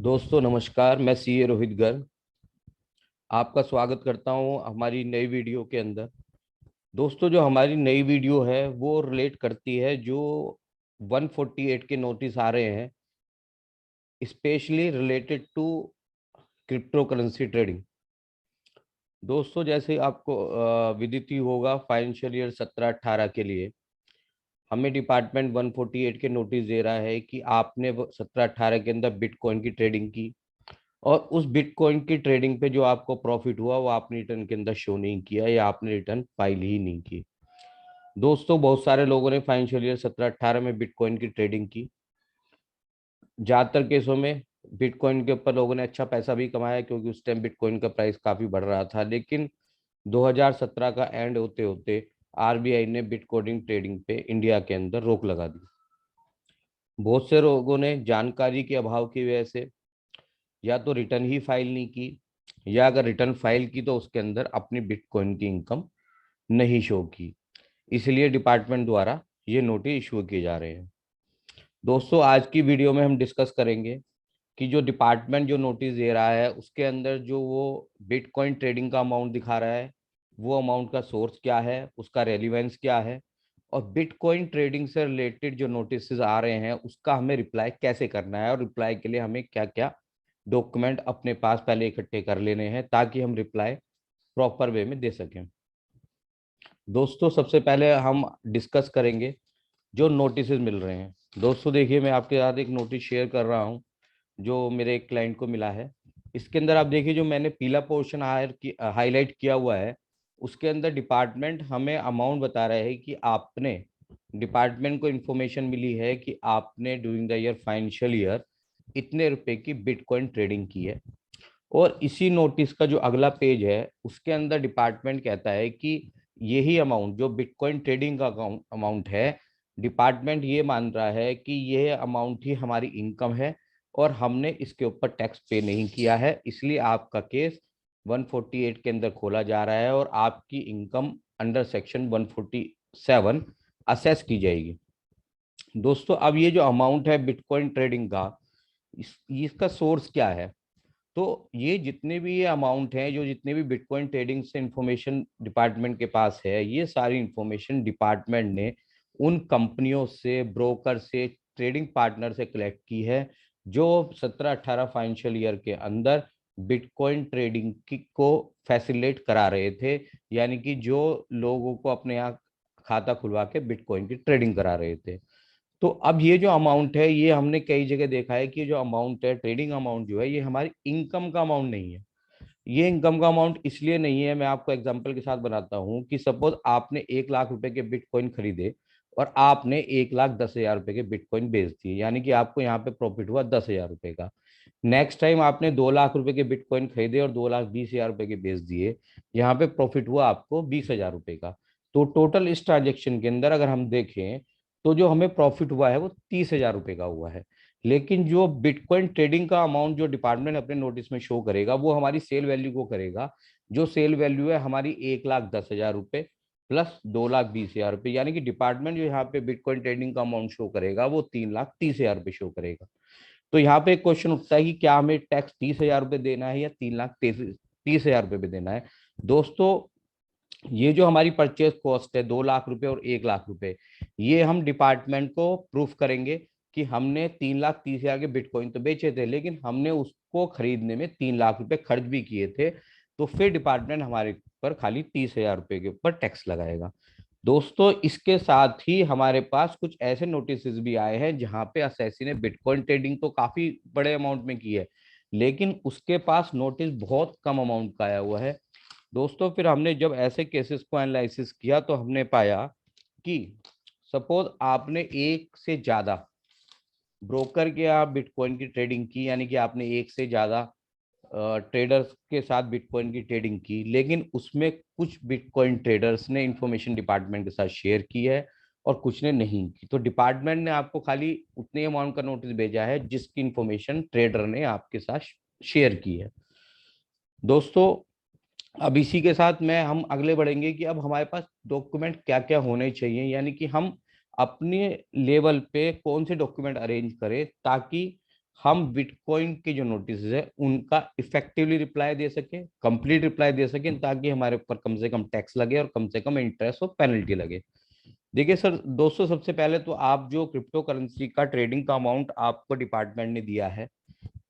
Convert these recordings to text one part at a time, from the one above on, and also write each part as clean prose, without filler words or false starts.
दोस्तों नमस्कार, मैं सीए रोहित गर्ग आपका स्वागत करता हूं हमारी नई वीडियो के अंदर। दोस्तों, जो हमारी नई वीडियो है वो रिलेट करती है जो 148 के नोटिस आ रहे हैं, specially related to crypto currency trading. दोस्तों, जैसे आपको विदित ही होगा, फाइनेंशियल ईयर 17-18 के लिए हमें डिपार्टमेंट 148 के नोटिस दे रहा है कि आपने 17-18 के अंदर बिटकॉइन की ट्रेडिंग की और उस बिटकॉइन की ट्रेडिंग पे जो आपको प्रॉफिट हुआ वो आपने रिटर्न के अंदर शो नहीं किया या आपने रिटर्न फाइल ही नहीं की। दोस्तों, बहुत सारे लोगों ने फाइनेंशियल ईयर 17-18 में बिटकॉइन की ट्रेडिंग की। ज्यादातर केसों में बिटकॉइन के ऊपर लोगों ने अच्छा पैसा भी कमाया क्योंकि उस टाइम बिटकॉइन का प्राइस काफी बढ़ रहा था। लेकिन 2017 का एंड होते होते आरबीआई ने बिटकॉइन ट्रेडिंग पे इंडिया के अंदर रोक लगा दी। बहुत से लोगों ने जानकारी के अभाव की वजह से या तो रिटर्न ही फाइल नहीं की, या अगर रिटर्न फाइल की तो उसके अंदर अपनी बिटकॉइन की इनकम नहीं शो की। इसलिए डिपार्टमेंट द्वारा ये नोटिस इशू किए जा रहे हैं। दोस्तों, आज की वीडियो में हम डिस्कस करेंगे कि जो डिपार्टमेंट जो नोटिस दे रहा है उसके अंदर जो वो बिटकॉइन ट्रेडिंग का अमाउंट दिखा रहा है, वो अमाउंट का सोर्स क्या है, उसका रेलिवेंस क्या है, और बिटकॉइन ट्रेडिंग से रिलेटेड जो नोटिस आ रहे हैं उसका हमें रिप्लाई कैसे करना है और रिप्लाई के लिए हमें क्या क्या डॉक्यूमेंट अपने पास पहले इकट्ठे कर लेने हैं ताकि हम रिप्लाई प्रॉपर वे में दे सकें। दोस्तों, सबसे पहले हम डिस्कस करेंगे जो नोटिस मिल रहे हैं। दोस्तों देखिए, मैं आपके साथ एक नोटिस शेयर कर रहा हूं जो मेरे एक क्लाइंट को मिला है। इसके अंदर आप देखिए, जो मैंने पीला पोर्शन हाईलाइट किया हुआ है उसके अंदर डिपार्टमेंट हमें अमाउंट बता रहा है कि आपने डिपार्टमेंट को इन्फॉर्मेशन मिली है कि आपने during the year financial year इतने रुपए की बिटकॉइन ट्रेडिंग की है। और इसी नोटिस का जो अगला पेज है उसके अंदर डिपार्टमेंट कहता है कि यही अमाउंट जो बिटकॉइन ट्रेडिंग का अमाउंट है, डिपार्टमेंट ये मान रहा है कि यह अमाउंट ही हमारी इनकम है और हमने इसके ऊपर टैक्स पे नहीं किया है, इसलिए आपका केस 148 के अंदर खोला जा रहा है और आपकी इनकम अंडर सेक्शन 147 असेस की जाएगी। दोस्तों, अब ये जो अमाउंट है बिटकॉइन ट्रेडिंग का, इसका सोर्स क्या है? तो ये जितने भी ये अमाउंट हैं, जो जितने भी बिटकॉइन ट्रेडिंग से इंफॉर्मेशन डिपार्टमेंट के पास है, ये सारी इंफॉर्मेशन डिपार्टमेंट ने उन कंपनियों से, ब्रोकर से, ट्रेडिंग पार्टनर से कलेक्ट की है जो 17-18 फाइनेंशियल ईयर के अंदर बिटकॉइन ट्रेडिंग की को फैसिलिटेट करा रहे थे, यानी कि जो लोगों को अपने यहाँ खाता खुलवा के बिटकॉइन की ट्रेडिंग करा रहे थे। तो अब ये जो अमाउंट है, ये हमने कई जगह देखा है कि जो अमाउंट है, ट्रेडिंग अमाउंट जो है, ये हमारी इनकम का अमाउंट नहीं है। ये इनकम का अमाउंट इसलिए नहीं है, मैं आपको एग्जांपल के साथ बनाता हूँ कि सपोज आपने 1 लाख रुपए के बिटकॉइन खरीदे और आपने 1,10,000 रुपए के बिटकॉइन बेच दिए, यानी कि आपको यहाँ पे प्रॉफिट हुआ 10,000 रुपए का। नेक्स्ट टाइम आपने 2 लाख रुपए के बिटकॉइन खरीदे और 2,20,000 रुपए के बेच दिए, यहाँ पे प्रॉफिट हुआ आपको 20,000 रुपए का। तो टोटल इस ट्रांजेक्शन के अंदर अगर हम देखें तो जो हमें प्रॉफिट हुआ है वो 30,000 रुपए का हुआ है। लेकिन जो बिटकॉइन ट्रेडिंग का अमाउंट जो डिपार्टमेंट अपने नोटिस में शो करेगा वो हमारी सेल वैल्यू को करेगा, जो सेल वैल्यू है हमारी 1,10,000 रुपए प्लस 2,20,000 रुपए, यानी कि डिपार्टमेंट जो यहाँ पे बिटकॉइन ट्रेडिंग का अमाउंट शो करेगा वो 3,30,000 रुपए शो करेगा। तो यहाँ पे एक क्वेश्चन उठता है कि क्या हमें टैक्स 30,000 रुपए देना है या 3,30,000 रुपए पे देना है। दोस्तों, ये जो हमारी परचेज कॉस्ट है 2 लाख रुपए और 1 लाख रुपए, ये हम डिपार्टमेंट को प्रूफ करेंगे कि हमने 3,30,000 के बिटकॉइन तो बेचे थे लेकिन हमने उसको खरीदने में 3 लाख रुपए खर्च भी किए थे। तो फिर डिपार्टमेंट हमारे पर खाली 30,000 रुपए के ऊपर टैक्स लगाएगा। दोस्तों, इसके साथ ही हमारे पास कुछ ऐसे नोटिस भी आए हैं जहां पे असेसी ने बिटकॉइन ट्रेडिंग तो काफी बड़े अमाउंट में की है, लेकिन उसके पास नोटिस बहुत कम अमाउंट का आया हुआ है। दोस्तों, फिर हमने जब ऐसे केसेस को एनालिसिस किया तो हमने पाया कि सपोज आपने एक से ज्यादा ब्रोकर के आप बिटकॉइन की ट्रेडिंग की, यानी कि आपने एक से ज्यादा ट्रेडर्स के साथ बिटकॉइन की ट्रेडिंग की, लेकिन उसमें कुछ बिटकॉइन ट्रेडर्स ने इंफॉर्मेशन डिपार्टमेंट के साथ शेयर की है और कुछ ने नहीं की, तो डिपार्टमेंट ने आपको खाली उतने अमाउंट का नोटिस भेजा है जिसकी इंफॉर्मेशन ट्रेडर ने आपके साथ शेयर की है। दोस्तों, अब इसी के साथ में हम अगले बढ़ेंगे कि अब हमारे पास डॉक्यूमेंट क्या क्या होने चाहिए, यानी कि हम अपने लेवल पे कौन से डॉक्यूमेंट अरेंज करें ताकि हम बिटकॉइन के जो नोटिस है उनका इफेक्टिवली रिप्लाई दे सके, कंप्लीट रिप्लाई दे सके, ताकि हमारे ऊपर कम से कम टैक्स लगे और कम से कम इंटरेस्ट और पेनल्टी लगे। देखिए सर दोस्तों, सबसे पहले तो आप जो क्रिप्टो करेंसी का ट्रेडिंग का अमाउंट आपको डिपार्टमेंट ने दिया है,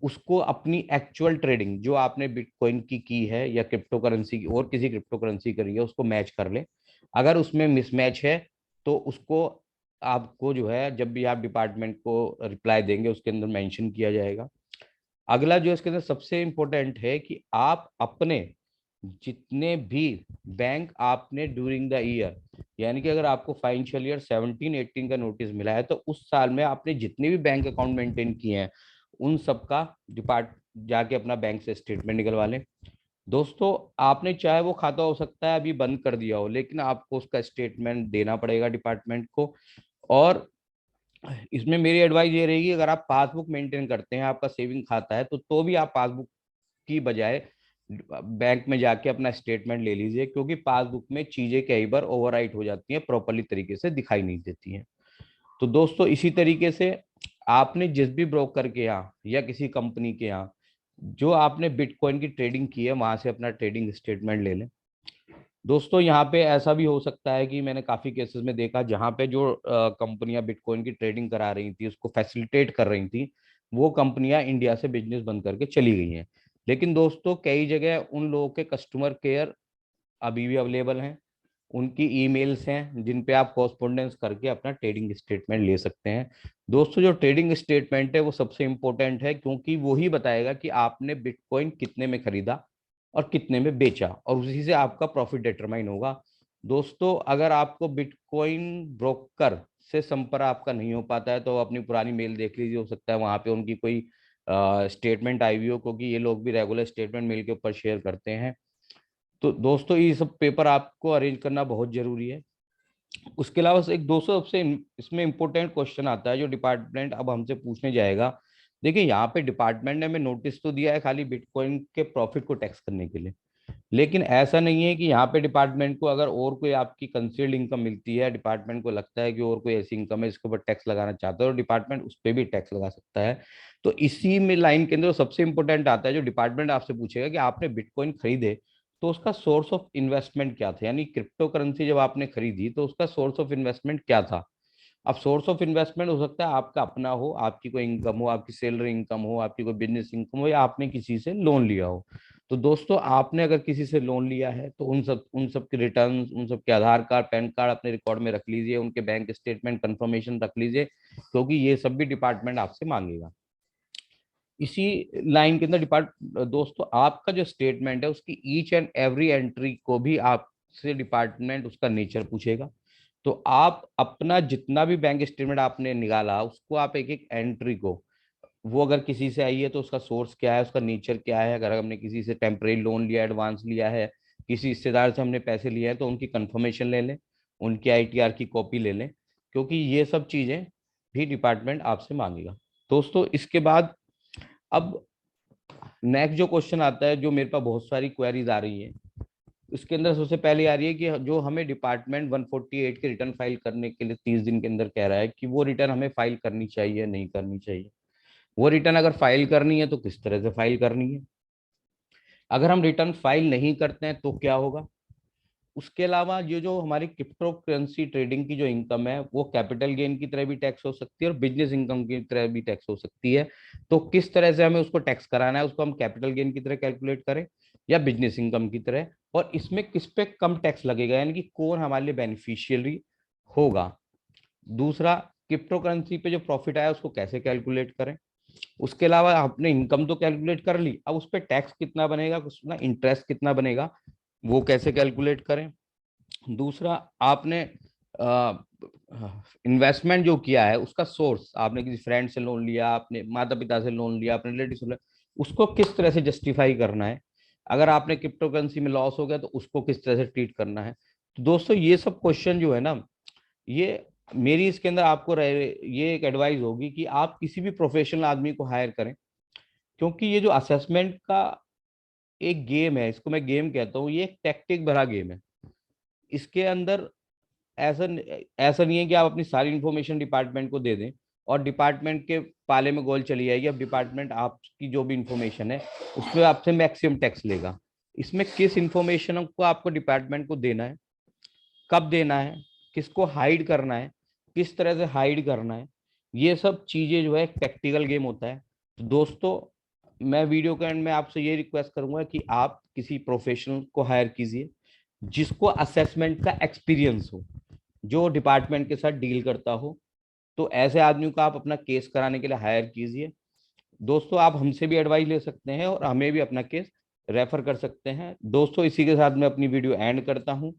उसको अपनी एक्चुअल ट्रेडिंग जो आपने बिटकॉइन की है या क्रिप्टो करेंसी की और किसी क्रिप्टो करेंसी करी है, उसको मैच कर ले। अगर उसमें मिसमैच है तो उसको आपको जो है जब भी आप डिपार्टमेंट को रिप्लाई देंगे उसके अंदर मेंशन किया जाएगा। अगला जो इसके अंदर सबसे इंपॉर्टेंट है कि आप अपने जितने भी बैंक आपने ड्यूरिंग द ईयर, यानी कि अगर आपको फाइनेंशियल ईयर 17-18 का नोटिस मिला है तो उस साल में आपने जितने भी बैंक अकाउंट मेंटेन किए हैं उन सब का डिपार्ट जाके अपना बैंक से स्टेटमेंट निकलवा लें। दोस्तों आपने चाहे वो खाता हो सकता है अभी बंद कर दिया हो, लेकिन आपको उसका स्टेटमेंट देना पड़ेगा डिपार्टमेंट को। और इसमें मेरी एडवाइस ये रहेगी, अगर आप पासबुक मेंटेन करते हैं, आपका सेविंग खाता है, तो भी आप पासबुक की बजाय बैंक में जाके अपना स्टेटमेंट ले लीजिए, क्योंकि पासबुक में चीजें कई बार ओवरराइट हो जाती हैं, प्रॉपरली तरीके से दिखाई नहीं देती हैं। तो दोस्तों इसी तरीके से आपने जिस भी ब्रोकर के यहाँ या किसी कंपनी के यहाँ जो आपने बिटकॉइन की ट्रेडिंग की है वहां से अपना ट्रेडिंग स्टेटमेंट ले लें। दोस्तों यहाँ पे ऐसा भी हो सकता है कि मैंने काफी केसेस में देखा जहाँ पे जो कंपनियां बिटकॉइन की ट्रेडिंग करा रही थी, उसको फैसिलिटेट कर रही थी, वो कंपनियां इंडिया से बिजनेस बंद करके चली गई हैं। लेकिन दोस्तों कई जगह उन लोगों के कस्टमर केयर अभी भी अवेलेबल हैं, उनकी ईमेल्स हैं जिन पे आप कॉरस्पॉन्डेंस करके अपना ट्रेडिंग स्टेटमेंट ले सकते हैं। दोस्तों जो ट्रेडिंग स्टेटमेंट है वो सबसे इंपॉर्टेंट है, क्योंकि वो ही बताएगा कि आपने बिटकॉइन कितने में खरीदा और कितने में बेचा, और उसी से आपका प्रॉफिट डिटरमाइन होगा। दोस्तों अगर आपको बिटकॉइन ब्रोकर से संपर्क आपका नहीं हो पाता है तो अपनी पुरानी मेल देख लीजिए, हो सकता है वहां पे उनकी कोई स्टेटमेंट आई हुई हो, क्योंकि ये लोग भी रेगुलर स्टेटमेंट मेल के ऊपर शेयर करते हैं। तो दोस्तों ये सब पेपर आपको अरेंज करना बहुत जरूरी है। उसके अलावा एक दोस्तों सबसे इसमें इंपॉर्टेंट क्वेश्चन आता है जो डिपार्टमेंट अब हमसे पूछने जाएगा। देखिए यहाँ पे डिपार्टमेंट ने हमें नोटिस तो दिया है खाली बिटकॉइन के प्रॉफिट को टैक्स करने के लिए, लेकिन ऐसा नहीं है कि यहाँ पे डिपार्टमेंट को अगर और कोई आपकी कंसील्ड इनकम मिलती है, डिपार्टमेंट को लगता है कि और कोई ऐसी इनकम है इसके ऊपर टैक्स लगाना चाहता है, और डिपार्टमेंट उस पर भी टैक्स लगा सकता है। तो इसी में लाइन के अंदर सबसे इंपॉर्टेंट आता है जो डिपार्टमेंट आपसे पूछेगा कि आपने बिटकॉइन खरीदे तो उसका सोर्स ऑफ इन्वेस्टमेंट क्या था, यानी क्रिप्टो करेंसी जब आपने खरीदी तो उसका सोर्स ऑफ इन्वेस्टमेंट क्या था। अब सोर्स ऑफ इन्वेस्टमेंट हो सकता है आपका अपना हो, आपकी कोई इनकम हो, आपकी सैलरी इनकम हो, आपकी कोई बिजनेस इनकम हो, या आपने किसी से लोन लिया हो। तो दोस्तों आपने अगर किसी से लोन लिया है तो उन सब के रिटर्न, उन सब के आधार कार्ड, पैन कार्ड अपने रिकॉर्ड में रख लीजिए, उनके बैंक स्टेटमेंट कंफर्मेशन रख लीजिए, क्योंकि ये सब भी डिपार्टमेंट आपसे मांगेगा। इसी लाइन के अंदर दोस्तों आपका जो स्टेटमेंट है उसकी ईच एंड एवरी एंट्री को भी आपसे डिपार्टमेंट उसका नेचर पूछेगा। तो आप अपना जितना भी बैंक स्टेटमेंट आपने निकाला उसको आप एक एक एंट्री को, वो अगर किसी से आई है तो उसका सोर्स क्या है, उसका नेचर क्या है, अगर हमने किसी से टेम्परेरी लोन लिया, एडवांस लिया है, किसी रिश्तेदार से हमने पैसे लिए हैं तो उनकी कंफर्मेशन ले लें, उनकी आईटीआर की कॉपी ले लें, क्योंकि ये सब चीजें भी डिपार्टमेंट आपसे मांगेगा। दोस्तों इसके बाद अब नेक्स्ट जो क्वेश्चन आता है, जो मेरे पास बहुत सारी क्वेरीज आ रही है, उसके अंदर सबसे पहले आ रही है कि जो हमें डिपार्टमेंट 148 के रिटर्न फाइल करने के लिए 30 दिन के अंदर कह रहा है कि वो रिटर्न हमें फाइल करनी चाहिए नहीं करनी चाहिए। वो रिटर्न अगर फाइल करनी है तो किस तरह से फाइल करनी है, अगर हम रिटर्न फाइल नहीं करते हैं तो क्या होगा। उसके अलावा ये जो हमारी क्रिप्टो करेंसी ट्रेडिंग की जो इनकम है वो कैपिटल गेन की तरह भी टैक्स हो सकती है और बिजनेस इनकम की तरह भी टैक्स हो सकती है। तो किस तरह से हमें उसको टैक्स कराना है, उसको हम कैपिटल गेन की तरह कैलकुलेट करें या बिजनेस इनकम की तरह, और इसमें किस पे कम टैक्स लगेगा, यानी कि कौन हमारे लिए बेनिफिशियरी होगा। दूसरा, क्रिप्टो करेंसी पे जो प्रॉफिट आया उसको कैसे कैलकुलेट करें। उसके अलावा आपने इनकम तो कैलकुलेट कर ली, अब उस पर टैक्स कितना बनेगा, उसमें इंटरेस्ट कितना बनेगा, वो कैसे कैलकुलेट करें। दूसरा, आपने इन्वेस्टमेंट जो किया है उसका सोर्स, आपने किसी फ्रेंड से लोन लिया, आपने माता पिता से लोन लिया, अपने रिलेटिव से लिया, उसको किस तरह से जस्टिफाई करना है। अगर आपने क्रिप्टो करेंसी में लॉस हो गया तो उसको किस तरह से ट्रीट करना है। तो दोस्तों ये सब क्वेश्चन जो है ना, ये मेरी इसके अंदर आपको ये एक एडवाइस होगी कि आप किसी भी प्रोफेशनल आदमी को हायर करें, क्योंकि ये जो असेसमेंट का एक गेम है, इसको मैं गेम कहता हूँ, ये एक टैक्टिक भरा गेम है। इसके अंदर ऐसा ऐसा नहीं है कि आप अपनी सारी इंफॉर्मेशन डिपार्टमेंट को दे दें और डिपार्टमेंट के पाले में गोल चली जाएगी। अब डिपार्टमेंट आपकी जो भी इंफॉर्मेशन है उसमें आपसे मैक्सिमम टैक्स लेगा। इसमें किस इंफॉर्मेशन को आपको डिपार्टमेंट को देना है, कब देना है, किसको हाइड करना है, किस तरह से हाइड करना है, ये सब चीजें जो है एक प्रैक्टिकल गेम होता है। तो दोस्तों, मैं वीडियो के एंड में आपसे ये रिक्वेस्ट करूंगा कि आप किसी प्रोफेशनल को हायर कीजिए जिसको असेसमेंट का एक्सपीरियंस हो, जो डिपार्टमेंट के साथ डील करता हो। तो ऐसे आदमी को आप अपना केस कराने के लिए हायर कीजिए। दोस्तों, आप हमसे भी एडवाइस ले सकते हैं और हमें भी अपना केस रेफर कर सकते हैं। दोस्तों, इसी के साथ मैं अपनी वीडियो एंड करता हूं।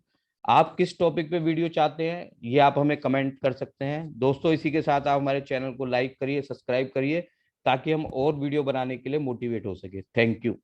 आप किस टॉपिक पे वीडियो चाहते हैं ये आप हमें कमेंट कर सकते हैं। दोस्तों, इसी के साथ आप हमारे चैनल को लाइक करिए, सब्सक्राइब करिए, ताकि हम और वीडियो बनाने के लिए मोटिवेट हो सके। Thank you.